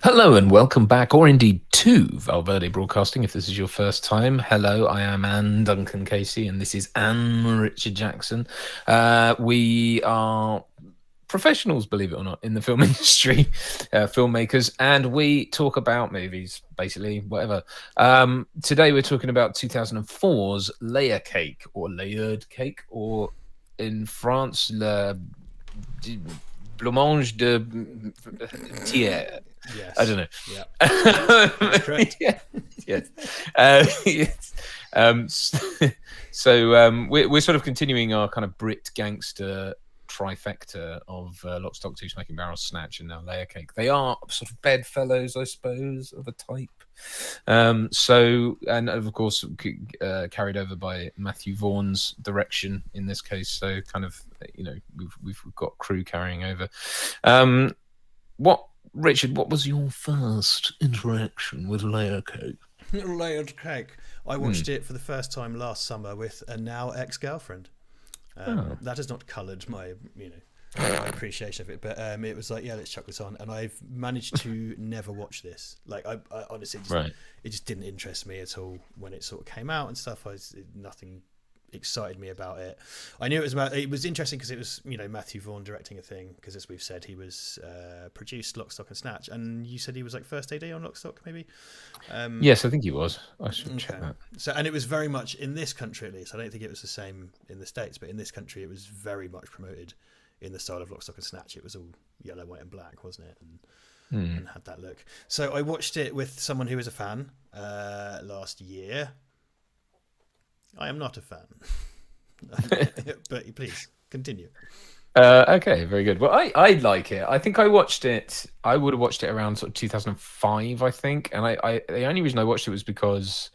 Hello and welcome back, or indeed to Val Verde Broadcasting. If this is your first time, hello, I am Duncan Casey, and this is Richard Jackson. We are professionals, believe it or not, in the film industry, filmmakers, and we talk about movies, basically, whatever. Today we're talking about 2004's Layer Cake, or Layered Cake, or in France, Le Blancmange de Thiers. Yes. I don't know. Yeah. That's correct. Yes. Yes. So we're sort of continuing our kind of Brit gangster trifecta of Lock, Stock, Two Smoking Barrels, Snatch, and now Layer Cake. They are sort of bedfellows, I suppose, of a type. So, and of course, carried over by Matthew Vaughn's direction in this case. So, kind of, you know, we've got crew carrying over. Richard, what was your first interaction with Layer Cake? Layered Cake. I watched it for the first time last summer with a now ex-girlfriend. That has not coloured my, my appreciation of it, but it was like, yeah, let's chuck this on, and I've managed to never watch this. Like, I honestly, it just didn't interest me at all when it sort of came out and stuff. Nothing excited me about it. I knew it was interesting because it was, Matthew Vaughn directing a thing, because as we've said, he was produced Lock, Stock and Snatch, and you said he was like first AD on Lock, Stock, maybe. Yes, I think he was. I should check that. So, and it was very much in this country, at least. I don't think it was the same in the States, but in this country, it was very much promoted in the style of Lock, Stock and Snatch. It was all yellow, white, and black, wasn't it? And had that look. So I watched it with someone who was a fan last year. I am not a fan, but please continue. Okay, very good. Well, I like it. I think I would have watched it around sort of 2005, I think. And the only reason I watched it was because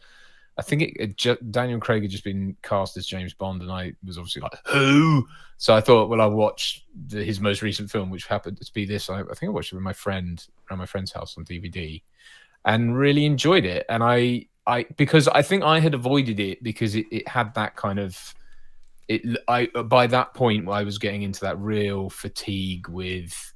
I think Daniel Craig had just been cast as James Bond, and I was obviously like, who? So I thought, well, I'll watch his most recent film, which happened to be this. I think I watched it with my friend around my friend's house on DVD, and really enjoyed it. And because I think I had avoided it because it had that kind of by that point I was getting into that real fatigue with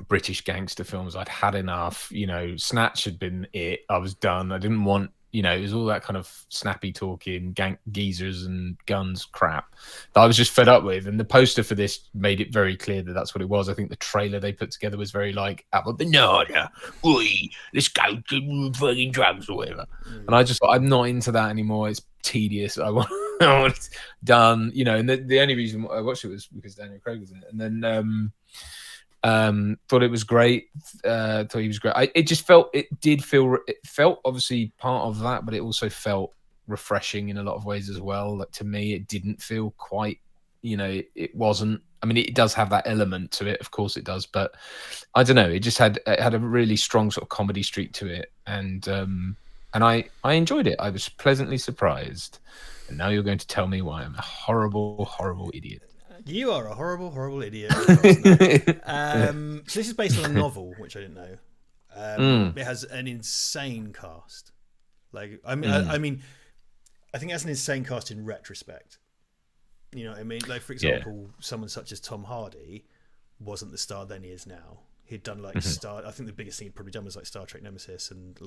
British gangster films. I'd had enough. Snatch had been it. I was done. I didn't want, it was all that kind of snappy talking, geezers and guns crap that I was just fed up with. And the poster for this made it very clear that that's what it was. I think the trailer they put together was very like, apple banana, oi, let's go to fucking drugs or whatever. And I just thought, I'm not into that anymore. It's tedious. I want it done, and the only reason I watched it was because Daniel Craig was in it. And then thought it was great. Thought he was great. It felt obviously part of that, but it also felt refreshing in a lot of ways as well. Like, to me, it didn't feel quite, it wasn't. I mean, it does have that element to it, of course it does, but I don't know. It just had a really strong sort of comedy streak to it, and I enjoyed it. I was pleasantly surprised. And now you're going to tell me why I'm a horrible, horrible idiot. You are a horrible, horrible idiot. So this is based on a novel, which I didn't know. It has an insane cast. I think it has an insane cast in retrospect. You know what I mean? Like, for example, someone such as Tom Hardy wasn't the star then he is now. He'd done I think the biggest thing he'd probably done was like Star Trek Nemesis and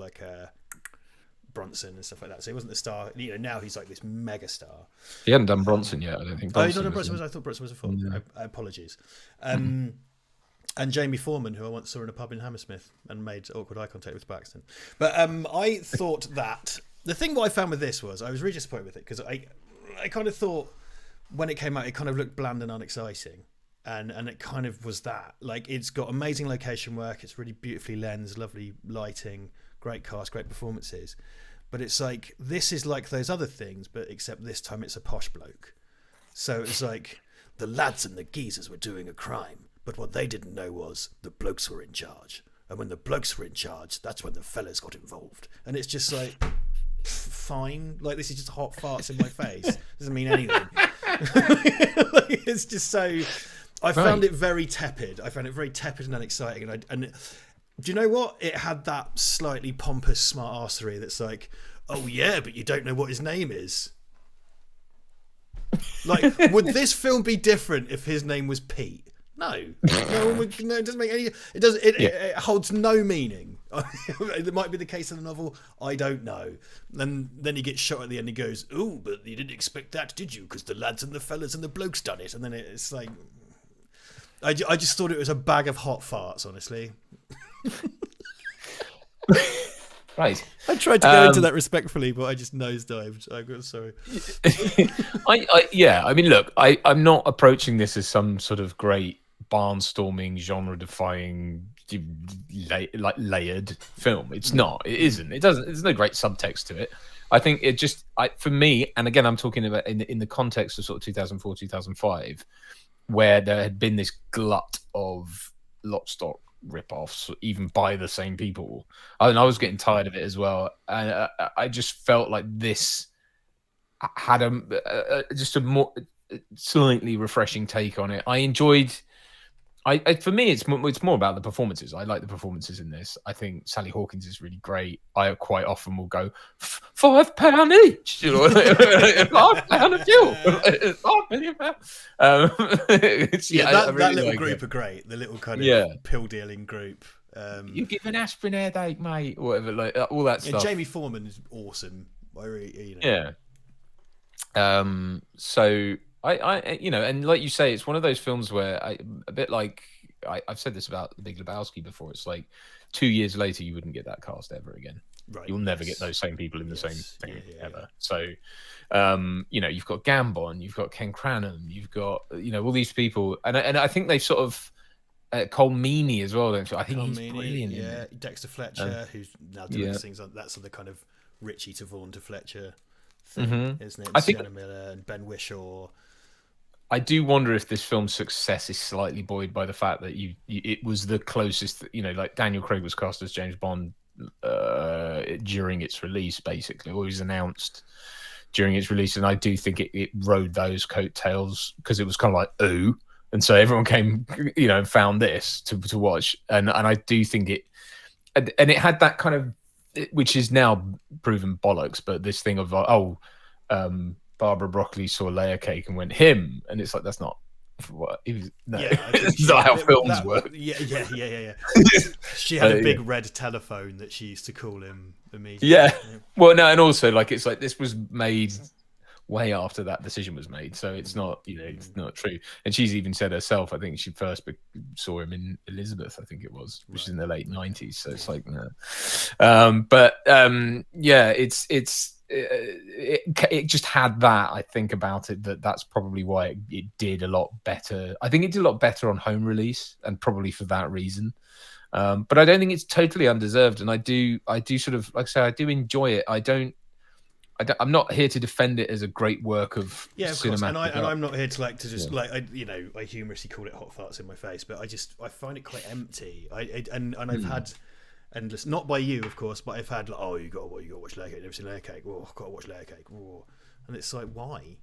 Bronson and stuff like that. So he wasn't the star. Now he's like this mega star. He hadn't done Bronson yet, I don't think. He's not done Bronson. I thought Bronson was a film. Yeah. Apologies. And Jamie Foreman, who I once saw in a pub in Hammersmith and made awkward eye contact with Baxton. But I thought that the thing what I found with this was I was really disappointed with it because I kind of thought when it came out it kind of looked bland and unexciting. And it kind of was that. Like, it's got amazing location work. It's really beautifully lensed, lovely lighting, great cast, great performances. But it's like, this is like those other things, but except this time it's a posh bloke. So it's like, the lads and the geezers were doing a crime, but what they didn't know was the blokes were in charge. And when the blokes were in charge, that's when the fellas got involved. And it's just like, fine. Like, this is just hot farts in my face. Doesn't mean anything. Like, it's just so... I found it very tepid. I found it very tepid and unexciting. And do you know what? It had that slightly pompous smart arsery that's like, oh yeah, but you don't know what his name is. Like, would this film be different if his name was Pete? No, no one would. No, it doesn't make any. It does. It holds no meaning. It might be the case in the novel. I don't know. And then he gets shot at the end. He goes, "Oh, but you didn't expect that, did you? Because the lads and the fellas and the blokes done it." And then it's like, I just thought it was a bag of hot farts. Honestly. Right. I tried to go into that respectfully, but I just nosedived. I'm sorry. I mean, look, I'm not approaching this as some sort of great barnstorming, genre-defying, like layered film. It's not. It isn't. It doesn't. There's no great subtext to it. I think it just, for me, and again, I'm talking about in the context of sort of 2004, 2005, where there had been this glut of Lock, Stock, rip-offs, even by the same people. I was getting tired of it as well, and I just felt like this had just a more slightly refreshing take on it. I enjoyed. For me, it's more about the performances. I like the performances in this. I think Sally Hawkins is really great. I quite often will go £5 each, you know, £5 a fuel, £5 million. That little group are great. The little kind of pill dealing group. You give an aspirin headache, mate, or whatever, like all that stuff. Jamie Foreman is awesome. So I you know, and like you say, it's one of those films where a bit like I've said this about The Big Lebowski before. It's like 2 years later, you wouldn't get that cast ever again. Right. You'll never get those same people in the same thing ever. So, you know, you've got Gambon, you've got Ken Cranham, you've got, you know, all these people, and I think they sort of Cole Meany as well. Don't you? I think he's brilliant. Yeah, Dexter Fletcher, who's now doing things like that's the kind of Richie to Vaughn to Fletcher thing, isn't it? And Sienna Miller and Ben Whishaw. I do wonder if this film's success is slightly buoyed by the fact that it was the closest, you know, like Daniel Craig was cast as James Bond during its release, basically, or he was announced during its release, and I do think it rode those coattails because it was kind of like, ooh, and so everyone came, you know, and found this to watch, and I do think it had that kind of, which is now proven bollocks, but this thing of Barbara Broccoli saw Layer Cake and went him, and it's like, that's not what he was. No, it's not how films work. Yeah. She had a big red telephone that she used to call him immediately. Yeah. Well, no, and also like it's like this was made way after that decision was made, so it's not, you know, it's not true. And she's even said herself, I think she first saw him in Elizabeth, I think it was, which is in the late 90s. So it's like, no. It just had that, I think, about it, that's probably why it did a lot better. I think it did a lot better on home release, and probably for that reason. But I don't think it's totally undeserved, and I do sort of, like I say, I do enjoy it. I'm not here to defend it as a great work of cinematic art. And I'm not here to I humorously call it hot farts in my face, but I find it quite empty. I've had endless, not by you, of course, but I've had like, you got to watch Layer Cake. Never seen Layer Cake. Oh, I've got to watch Layer Cake. Oh. And it's like, why?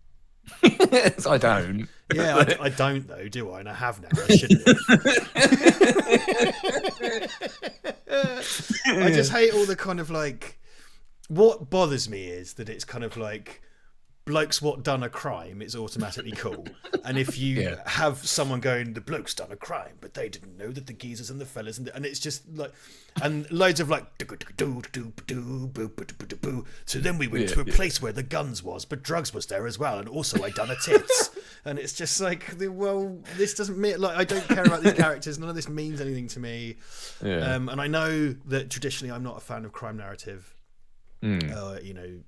I don't. Yeah, I don't though, do I? And I have now. I shouldn't have. I just hate all the kind of like. What bothers me is that it's kind of like blokes what done a crime, it's automatically cool. And if you have someone going, the bloke's done a crime, but they didn't know that the geezers and the fellas and it's just like, and loads of like, so then we went to a place where the guns was, but drugs was there as well, and also I done a tits. And it's just like, well, this doesn't mean, like, I don't care about these characters, none of this means anything to me. And I know that traditionally I'm not a fan of crime narrative. You know,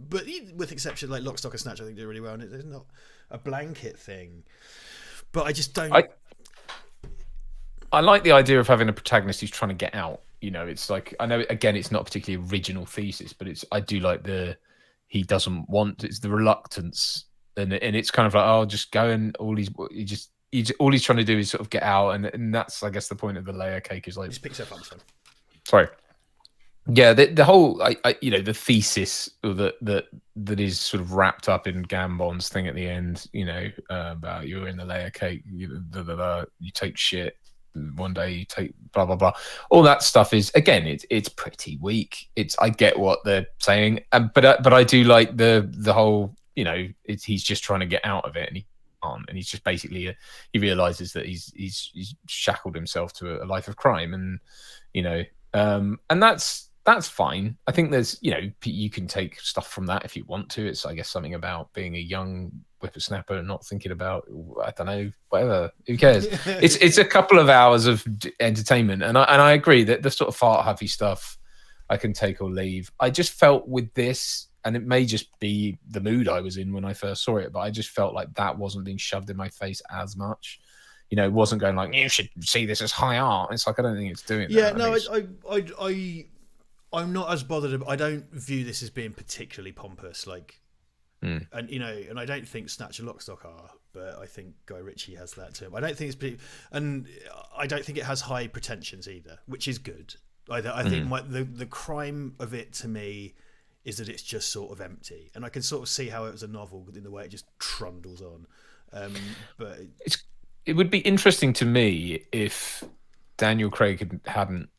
but with exception like Lock, Stock and Snatch, I think do really well, and it's not a blanket thing. But I just don't. I like the idea of having a protagonist who's trying to get out. You know, it's like, I know again, it's not a particularly original thesis, but I do like he doesn't want, it's the reluctance, and it's kind of like, oh, just go, and all he's trying to do is sort of get out, and that's, I guess, the point of the Layer Cake is like, just pick yourself up, son. Sorry. Yeah, the whole, you know, the thesis that is sort of wrapped up in Gambon's thing at the end, you know, about you're in the Layer Cake, you take shit, one day you take blah blah blah. All that stuff is, again, it's pretty weak. I get what they're saying, but I do like the whole he's just trying to get out of it, and he can't, and he's just basically he realizes that he's shackled himself to a life of crime, and and that's fine. I think there's you can take stuff from that if you want to. It's, I guess, something about being a young whippersnapper and not thinking about, I don't know, whatever. Who cares? It's a couple of hours of entertainment, and I agree that the sort of fart happy stuff I can take or leave. I just felt with this, and it may just be the mood I was in when I first saw it, but I just felt like that wasn't being shoved in my face as much. It wasn't going like, you should see this as high art. It's like, I don't think it's doing that. Yeah, no, I'm not as bothered. I don't view this as being particularly pompous, and and I don't think Snatch and Lock, Stock are, but I think Guy Ritchie has that too. I don't think and I don't think it has high pretensions either, which is good. I think the crime of it to me is that it's just sort of empty, and I can sort of see how it was a novel in the way it just trundles on. But it would be interesting to me if Daniel Craig hadn't,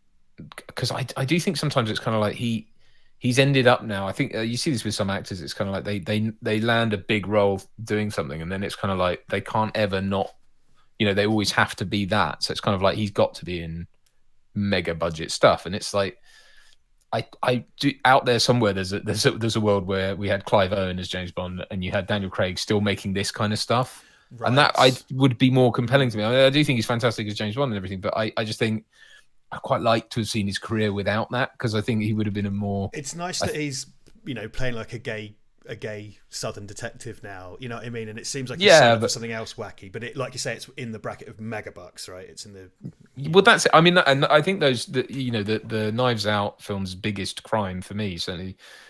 because I do think sometimes it's kind of like he's ended up now. I think you see this with some actors. It's kind of like they land a big role doing something, and then it's kind of like they can't ever not, they always have to be that. So it's kind of like he's got to be in mega budget stuff, and it's like I do, out there somewhere there's a world where we had Clive Owen as James Bond, and you had Daniel Craig still making this kind of stuff, right. And that would be more compelling to me. I do think he's fantastic as James Bond and everything, but I just think I quite like to have seen his career without that, because I think he would have been a more. It's nice that he's playing like a gay Southern detective now. You know what I mean? And it seems like he's set up for something else wacky. But it, like you say, it's in the bracket of megabucks, right? It's in the. Well, that's it. I mean, and I think the Knives Out film's biggest crime for me,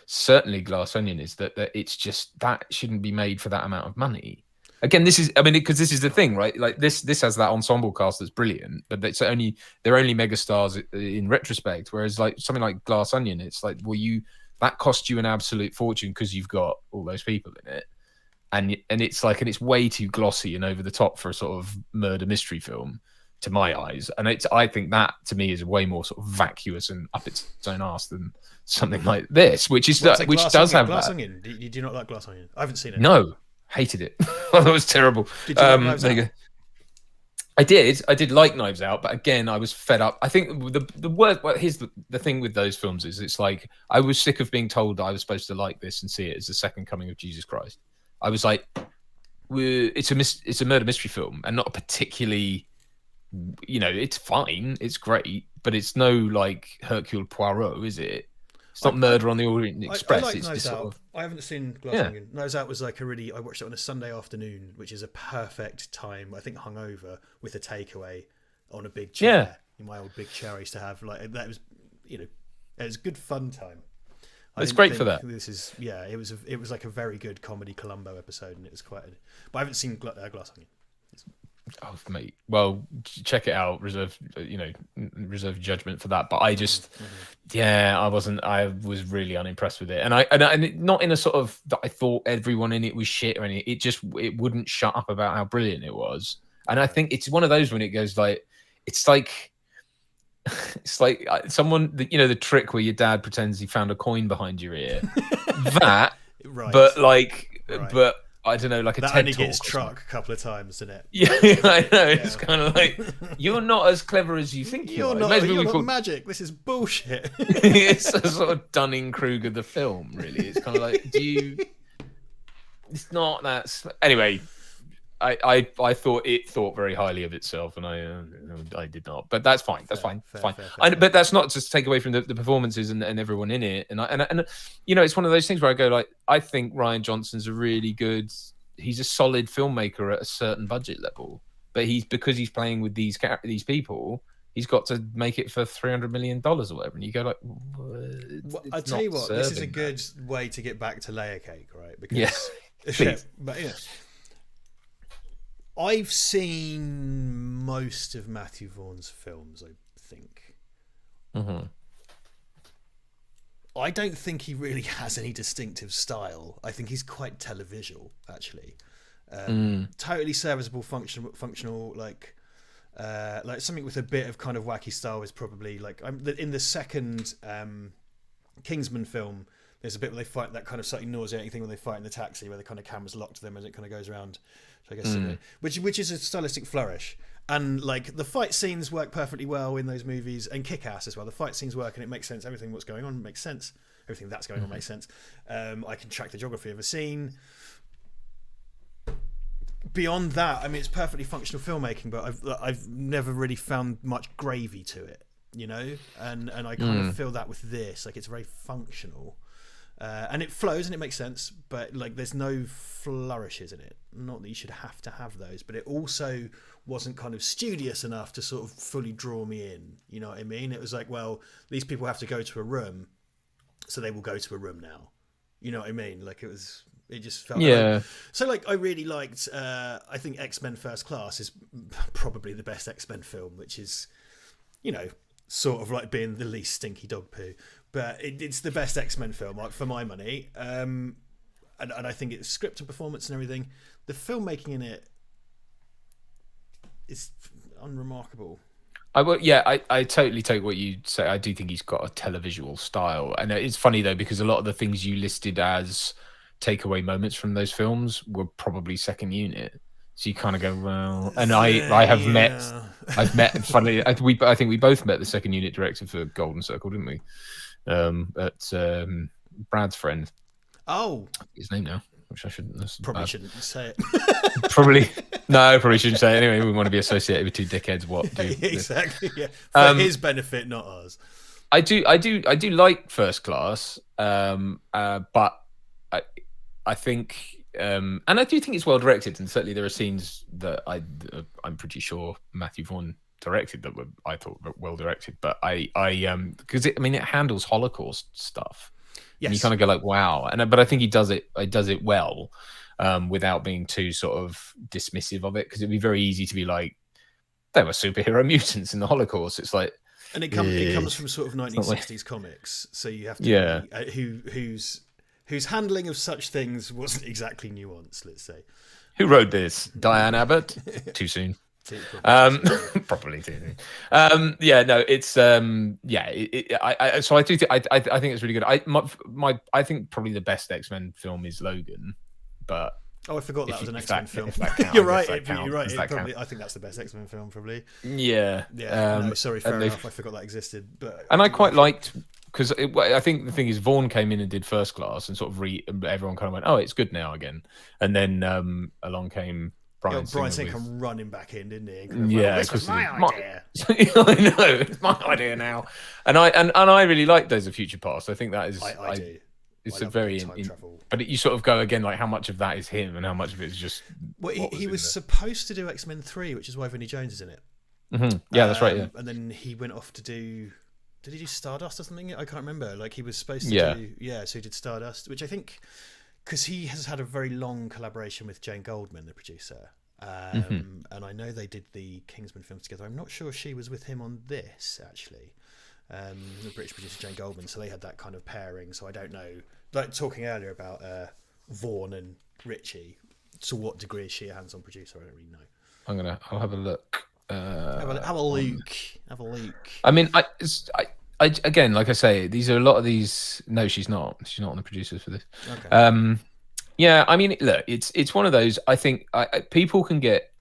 certainly Glass Onion, is that it's just that shouldn't be made for that amount of money. Again, because this is the thing, right? Like this has that ensemble cast that's brilliant, but they're only megastars in retrospect. Whereas like something like Glass Onion, it's like, well, that cost you an absolute fortune because you've got all those people in it, and it's way too glossy and over the top for a sort of murder mystery film, to my eyes. And I think that to me is way more sort of vacuous and up its own arse than something like this, which does have Glass that. Onion. Do you not like Glass Onion? I haven't seen it. No. Hated it. That was terrible. Did you like Knives Out? I did like Knives Out, but again, I was fed up. I think the word. Well, here's the thing with those films is it's like I was sick of being told that I was supposed to like this and see it as the second coming of Jesus Christ. I was like, it's a murder mystery film, and not a particularly, it's fine, it's great, but it's no like Hercule Poirot, is it? It's not Murder on the Orient Express. I like it's Knives just Out. sort of. I haven't seen Glass Onion. Knives Out was like I watched it on a Sunday afternoon, which is a perfect time. I think hungover with a takeaway on a big chair. In my old big chair I used to have. Like that was, it was a good fun time. It's great for that. It was like a very good comedy Columbo episode, and it was quite. But I haven't seen Glass Onion. Oh, mate. Well, check it out. Reserve judgment for that. But I just, I was really unimpressed with it, and not in a sort of that I thought everyone in it was shit or anything. It wouldn't shut up about how brilliant it was, and I think it's one of those when it goes like, it's like someone, the trick where your dad pretends he found a coin behind your ear, that, right? But but. I don't know, like a that TED only talk gets struck a couple of times, doesn't it? Yeah, I know. Yeah. It's kind of like, you're not as clever as you think you are. You're not magic. This is bullshit. It's a sort of Dunning-Kruger the film, really. It's kind of like, it's not that. Anyway, I thought it thought very highly of itself, and I did not. But that's fine. That's fine. But that's not to take away from the performances and everyone in it. And it's one of those things where I go like, I think Rian Johnson's he's a solid filmmaker at a certain budget level. But because he's playing with these people, he's got to make it for $300 million or whatever. And you go like, I tell you what, this is a good way to get back to Layer Cake, right? Because but yeah. I've seen most of Matthew Vaughn's films, I think. Mm-hmm. I don't think he really has any distinctive style. I think he's quite televisual, actually. Totally serviceable, functional, like something with a bit of kind of wacky style is probably like in the second Kingsman film. There's a bit where they fight that kind of slightly nauseating thing when they fight in the taxi, where the kind of camera's locked to them as it kind of goes around. So I guess which is a stylistic flourish. And like the fight scenes work perfectly well in those movies, and Kick-Ass as well. The fight scenes work and it makes sense. Everything what's going on makes sense. Everything that's going on makes sense. I can track the geography of a scene. Beyond that, I mean, it's perfectly functional filmmaking, but I've never really found much gravy to it, you know. And I kind of feel that with this, like it's very functional, and it flows and it makes sense, but like there's no flourishes in it. Not that you should have to have those, but it also wasn't kind of studious enough to sort of fully draw me in. You know what I mean? It was like, well, these people have to go to a room, so they will go to a room now. You know what I mean? Like it just felt like, so like I really liked I think X-Men First Class is probably the best X-Men film, which is, you know, sort of like being the least stinky dog poo, but it's the best X-Men film, like, for my money, and I think it's script and performance and everything. The filmmaking in it is unremarkable. I totally take what you say. I do think he's got a televisual style, and it's funny though, because a lot of the things you listed as takeaway moments from those films were probably second unit. So you kind of go, well, and I've met. Funny, I think we both met the second unit director for Golden Circle, didn't we? At Brad's friend. Oh, his name now, which I shouldn't. Shouldn't say it. Probably shouldn't say it anyway. We want to be associated with two dickheads. What? Exactly. Yeah, for his benefit, not ours. I do like First Class, but I think, and I do think it's well directed, and certainly there are scenes that I'm pretty sure Matthew Vaughn directed that I thought were well directed. But because it handles Holocaust stuff. Yes. And you kind of go like, wow, but I think he does it well, without being too sort of dismissive of it, because it'd be very easy to be like, they were superhero mutants in the Holocaust. It's like, and it comes from sort of 1960s comics, so you have to whose handling of such things wasn't exactly nuanced, let's say. Who wrote this? Diane Abbott? Too soon. Probably too soon. It's so I do think I think it's really good. I think probably the best X-Men film is Logan, but I forgot that was an X-Men film. You're right. You're right. I think that's the best X-Men film, probably. Yeah. No, sorry, fair enough. I forgot that existed. But I quite liked, because I think the thing is, Vaughn came in and did First Class, and sort of everyone kind of went, oh, it's good now again. And then along came Brian Singer come running back in, didn't he? This was my idea. I know, it's my idea now. And I really like Days of Future Past. I think that is. I do. It's a very, but you sort of go again, like how much of that is him and how much of it is just. Well, he was supposed to do X-Men 3, which is why Vinnie Jones is in it. Mm-hmm. Yeah, that's right. Yeah, and then he went off to do. Did he do Stardust or something? I can't remember. Like he was supposed to do. Yeah, so he did Stardust, which I think, because he has had a very long collaboration with Jane Goldman, the producer. And I know they did the Kingsman films together. I'm not sure she was with him on this actually. The British producer Jane Goldman, so they had that kind of pairing. So I don't know. Like talking earlier about Vaughn and Ritchie, to what degree is she a hands-on producer? I don't really know. I'll have a look. Have a look. I mean, I again, like I say, these are a lot of these. No, she's not. She's not on the producers for this. Okay. Yeah, I mean, look, it's one of those. I think people can get.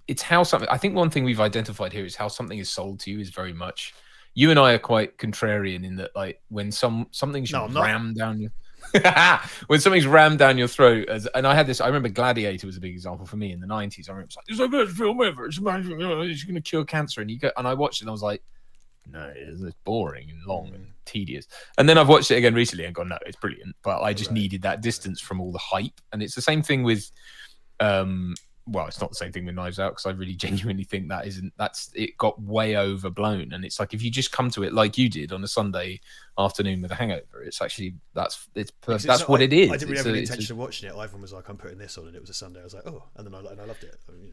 It's how something. I think one thing we've identified here is how something is sold to you is very much. You and I are quite contrarian in that, like, when something's rammed down you. When something's rammed down your throat, and I had this. I remember Gladiator was a big example for me in the '90s. I remember it's like, it's the best film ever. It's amazing. It's going to cure cancer, and I watched it and I was like, no, it's boring and long and tedious. And then I've watched it again recently and gone, no, it's brilliant. But I just needed that distance from all the hype. And it's the same thing with, well, it's not the same thing with Knives Out, because I really genuinely think it got way overblown. And it's like, if you just come to it like you did on a Sunday afternoon with a hangover, it's actually that's what it is. I didn't really have any intention of watching it. Ivan was like, I'm putting this on, and it was a Sunday. I was like, oh, and then I loved it. I mean,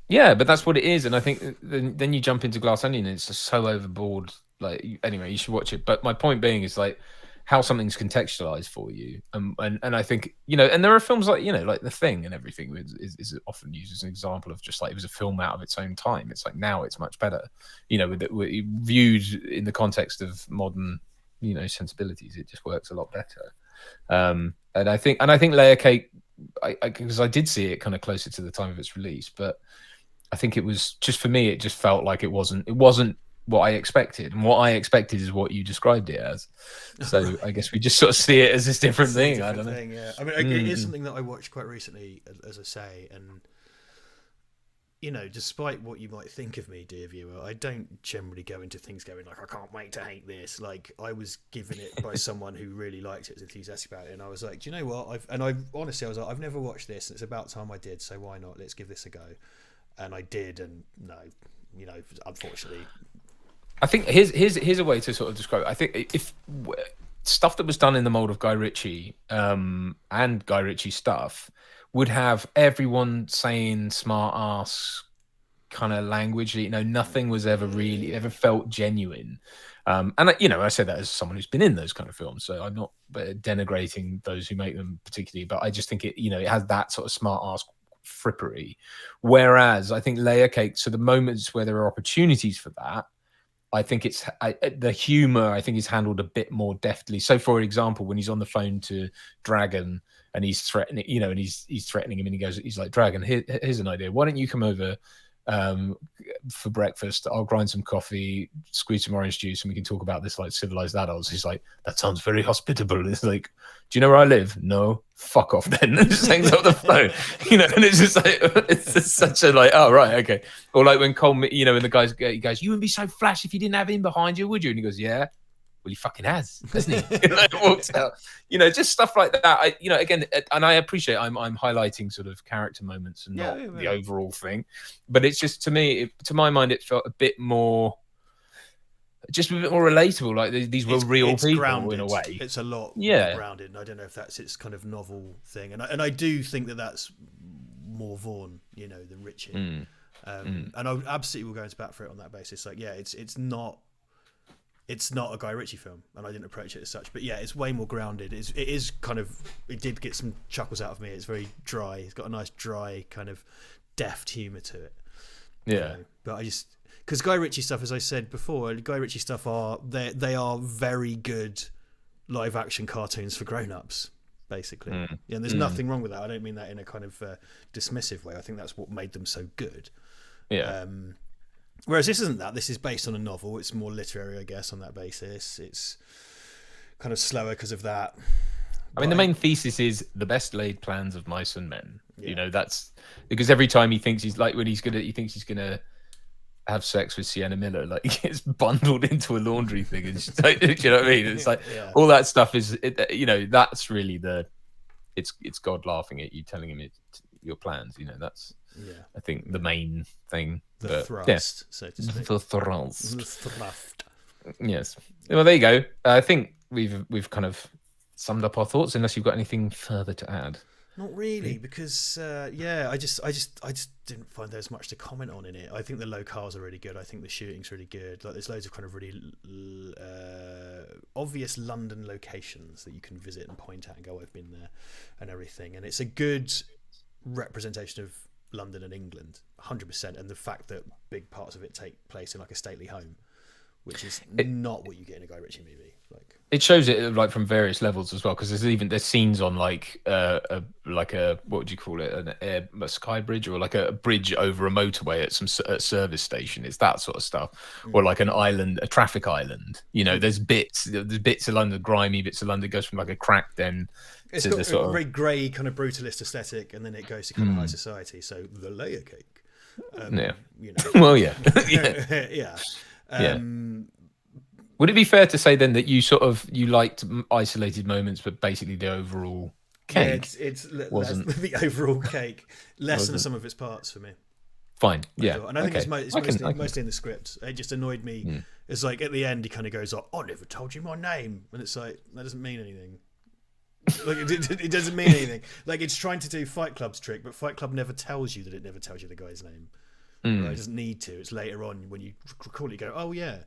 yeah, but that's what it is, and I think then you jump into Glass Onion, and it's just so overboard. Like, anyway, you should watch it. But my point being is, like, how something's contextualized for you, and I think, you know, and there are films like, you know, like The Thing and everything is often used as an example of just like, it was a film out of its own time. It's like, now it's much better, you know, viewed in the context of modern sensibilities, it just works a lot better. And I think Layer Cake, because I did see it kind of closer to the time of its release, but I think it was just, for me, it just felt like it wasn't what I expected, and what I expected is what you described it as. So right. I guess we just sort of see it as this different thing. I don't know. Yeah. I mean, it is something that I watched quite recently, as I say, and despite what you might think of me, dear viewer, I don't generally go into things going like, I can't wait to hate this. Like, I was given it by someone who really liked it, was enthusiastic about it, and I was like, do you know what? Honestly, I was like, I've never watched this, and it's about time I did, so why not? Let's give this a go. And I did, and no, unfortunately. I think here's a way to sort of describe it. I think if stuff that was done in the mold of Guy Ritchie and Guy Ritchie stuff would have everyone saying smart ass kind of language, nothing was ever felt genuine. And I say that as someone who's been in those kind of films, so I'm not denigrating those who make them particularly, but I just think it has that sort of smart ass frippery. Whereas I think Layer Cake, so the moments where there are opportunities for that, I think the humor, I think, is handled a bit more deftly. So, for example, when he's on the phone to Dragon and he's threatening, and he's threatening him, and he's like, Dragon, here's an idea. Why don't you come over for breakfast? I'll grind some coffee, squeeze some orange juice, and we can talk about this like civilized adults. He's like, that sounds very hospitable. It's like, do you know where I live? No. Fuck off then. And just hangs up the phone, and it's just like, it's just such a like, oh right, okay. Or like when Cole, and the he goes, you wouldn't be so flash if you didn't have him behind you, would you? And he goes, yeah. Well, he fucking has, hasn't he? Walks out. Just stuff like that. Again, and I appreciate I'm highlighting sort of character moments and not the overall thing, but it's just, to me, to my mind, it felt a bit more relatable. Like these were real people grounded. In a way. It's a lot more grounded, and I don't know if that's its kind of novel thing. And I do think that that's more Vaughn, than Ritchie. And I absolutely will go into bat for it on that basis. Like, it's not a Guy Ritchie film, and I didn't approach it as such. But it's way more grounded. It is kind of, it did get some chuckles out of me. It's very dry. It's got a nice dry kind of deft humour to it. Yeah. But I just, because Guy Ritchie stuff, as I said before, Guy Ritchie stuff they are very good live action cartoons for grown-ups, basically. And there's nothing wrong with that. I don't mean that in a kind of dismissive way. I think that's what made them so good. Yeah. Whereas this isn't that. This is based on a novel. It's more literary, I guess, on that basis. It's kind of slower because of that. I mean, the main thesis is the best laid plans of mice and men. That's because every time he thinks he thinks he's gonna have sex with Sienna Miller, like, he gets bundled into a laundry thing. And like, do you know what I mean? It's like all that stuff is, that's really it's God laughing at you, telling him your plans. That's I think the main thing. The thrust, so to speak. The thrust. The thrust. Yes. Well, there you go. I think we've kind of summed up our thoughts, unless you've got anything further to add. Not really, because I just didn't find there's much to comment on in it. I think the locales are really good. I think the shooting's really good. Like, there's loads of kind of really obvious London locations that you can visit and point out and go, I've been there, and everything. And it's a good representation of London and England, 100%. And the fact that big parts of it take place in like a stately home, which is not what you get in a Guy Ritchie movie. Like, it shows it like from various levels as well, because there's scenes on like a what would you call it, a sky bridge, or like a bridge over a motorway at some service station. It's that sort of stuff, or like an island, a traffic island. There's bits of London, grimy bits of London, goes from like a crack den. It's got a very grey kind of brutalist aesthetic, and then it goes to kind of high society. So the Layer Cake. Well, yeah. Yeah. Would it be fair to say then that you liked isolated moments, but basically the overall cake wasn't the overall cake, less than the sum of its parts for me? Fine, yeah. And I think it's mostly in the script. It just annoyed me. It's like at the end he kind of goes, "Oh, I never told you my name," and it's like, that doesn't mean anything. Like, it doesn't mean anything. Like, it's trying to do Fight Club's trick, but Fight Club never tells you that it never tells you the guy's name. Right? It doesn't need to. It's later on when you recall it, you go, oh yeah.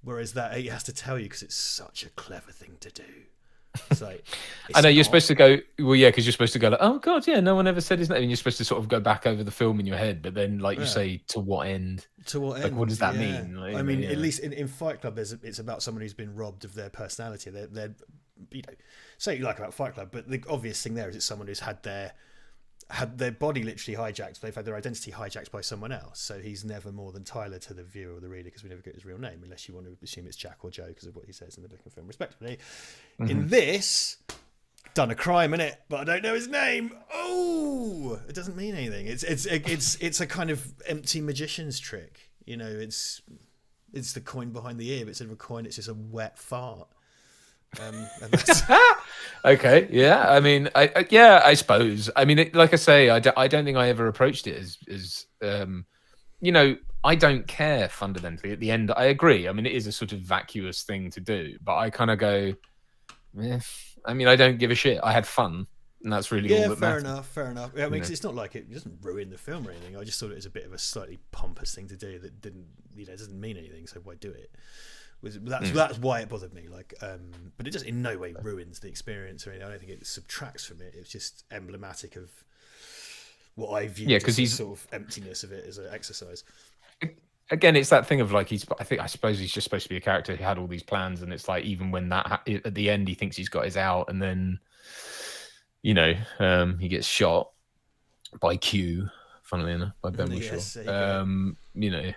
Whereas that he has to tell you because it's such a clever thing to do. It's like, I know you're supposed to go. Well, yeah, because you're supposed to go like, oh god, yeah, no one ever said his name. And you're supposed to sort of go back over the film in your head, but then, like you say, to what end? To what like, end? What does that mean? Like, I mean, at least in Fight Club, it's about someone who's been robbed of their personality. They're you know, say what you like about Fight Club, but the obvious thing there is it's someone who's had their body literally hijacked. They've had their identity hijacked by someone else. So he's never more than Tyler to the viewer or the reader, because we never get his real name, unless you want to assume it's Jack or Joe because of what he says in the book and film, respectively. In this, done a crime in it, but I don't know his name. Oh, it doesn't mean anything. It's a kind of empty magician's trick. You know, it's the coin behind the ear, but instead of a coin, it's just a wet fart. And that's... Okay, yeah. I mean, I suppose. I mean, like I say, I don't think I ever approached it as you know, I don't care fundamentally. At the end, I agree. I mean, it is a sort of vacuous thing to do, but I kind of go, I mean, I don't give a shit. I had fun, and that's really all that matters. Fair enough. I mean, 'cause it's not like it doesn't ruin the film or anything. I just thought it was a bit of a slightly pompous thing to do that didn't, you know, it doesn't mean anything. So why do it? That's why it bothered me. Like, but it just in no way ruins the experience or anything. I don't think it subtracts from it. It's just emblematic of what I view. Yeah, because he's sort of emptiness of it as an exercise. Again, it's that thing of like I suppose he's just supposed to be a character who had all these plans, and it's like even when that at the end he thinks he's got his out, and then you know he gets shot by Q, funnily enough, by Ben Whishaw. You know.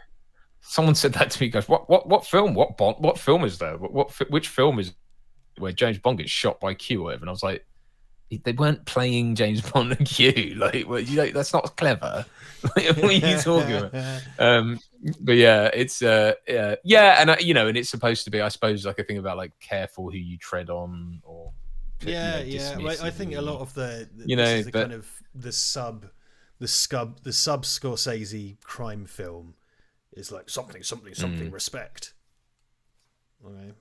Someone said that to me. Goes, what film? What film is there? Which film is where James Bond gets shot by Q or whatever? And I was like, they weren't playing James Bond and Q. Like, well, you know, that's not clever. Like, what are you talking about? But yeah, it's yeah, and you know, and it's supposed to be, I suppose, like a thing about like careful who you tread on, or Well, I think a lot of the kind of the sub Scorsese crime film. It's like something respect. Okay.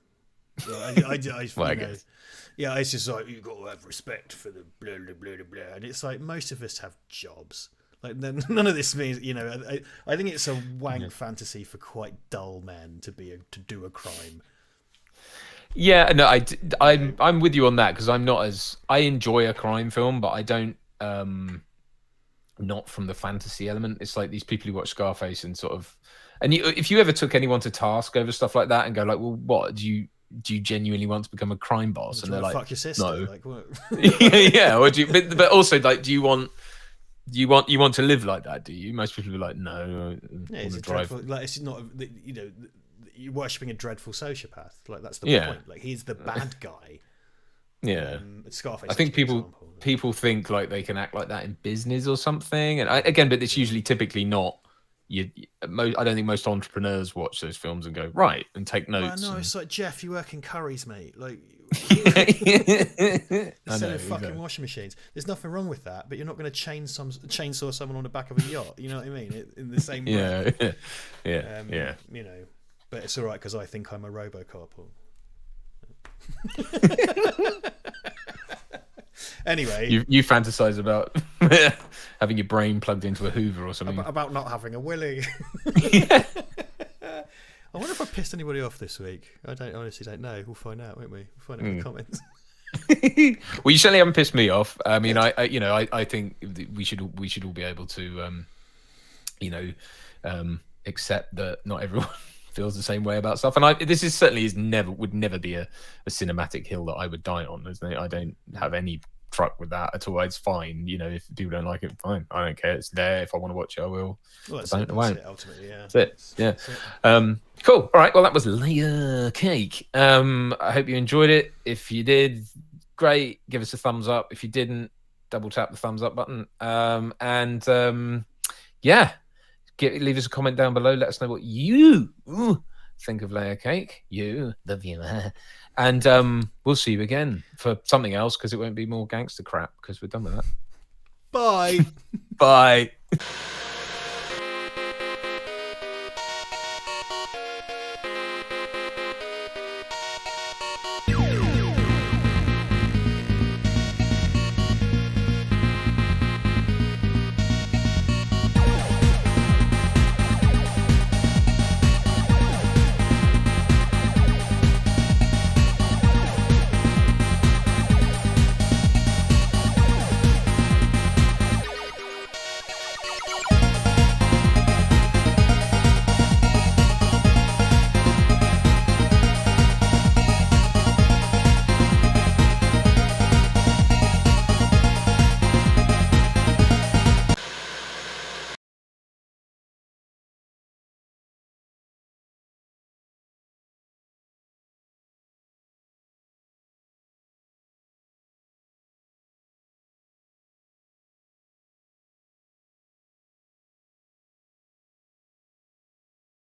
Yeah, it's just like you've got to have respect for the blah blah blah blah, and it's like most of us have jobs. Like then none of this means, you know. I think it's a wank fantasy for quite dull men to do a crime. Yeah, no, I'm with you on that, because I enjoy a crime film, but I don't not from the fantasy element. It's like these people who watch Scarface and sort of. And if you ever took anyone to task over stuff like that and go like, well, what do you genuinely want to become a crime boss? And they're like, fuck your sister. No. Like, what? Yeah. Or do you, but also like, do you want to live like that? Do you? Most people are like, no. Yeah, it's dreadful. Like, it's not. You know, you're worshipping a dreadful sociopath. Like that's the point. Like he's the bad guy. Yeah. Scarface. I think people think like they can act like that in business or something, and but it's usually typically not. I don't think most entrepreneurs watch those films and go right and take notes. No, it's like, Jeff, you work in Curry's, mate. Like, selling fucking washing machines. There's nothing wrong with that, but you're not going to chainsaw someone on the back of a yacht. You know what I mean? In the same way. Yeah. You know, but it's all right because I think I'm a RoboCop. Anyway, you fantasize about having your brain plugged into a Hoover or something. About not having a willy. Yeah. I wonder if I pissed anybody off this week. I honestly don't know. We'll find out, won't we? We'll find out in the comments. Well, you certainly haven't pissed me off. I mean, I think we should all be able to, accept that not everyone feels the same way about stuff. And this would never be a cinematic hill that I would die on. Isn't it? I don't have any truck with that at all. It's fine. You know, if people don't like it, fine. I don't care. It's there. If I want to watch it, I will. Well, that's it, ultimately, yeah. That's it. Yeah. That's it. Cool. All right. Well, that was Layer Cake. I hope you enjoyed it. If you did, great. Give us a thumbs up. If you didn't, double tap the thumbs up button. Leave us a comment down below. Let us know what you think of Layer Cake. You, the viewer. And we'll see you again for something else, because it won't be more gangster crap, because we're done with that. Bye. Bye.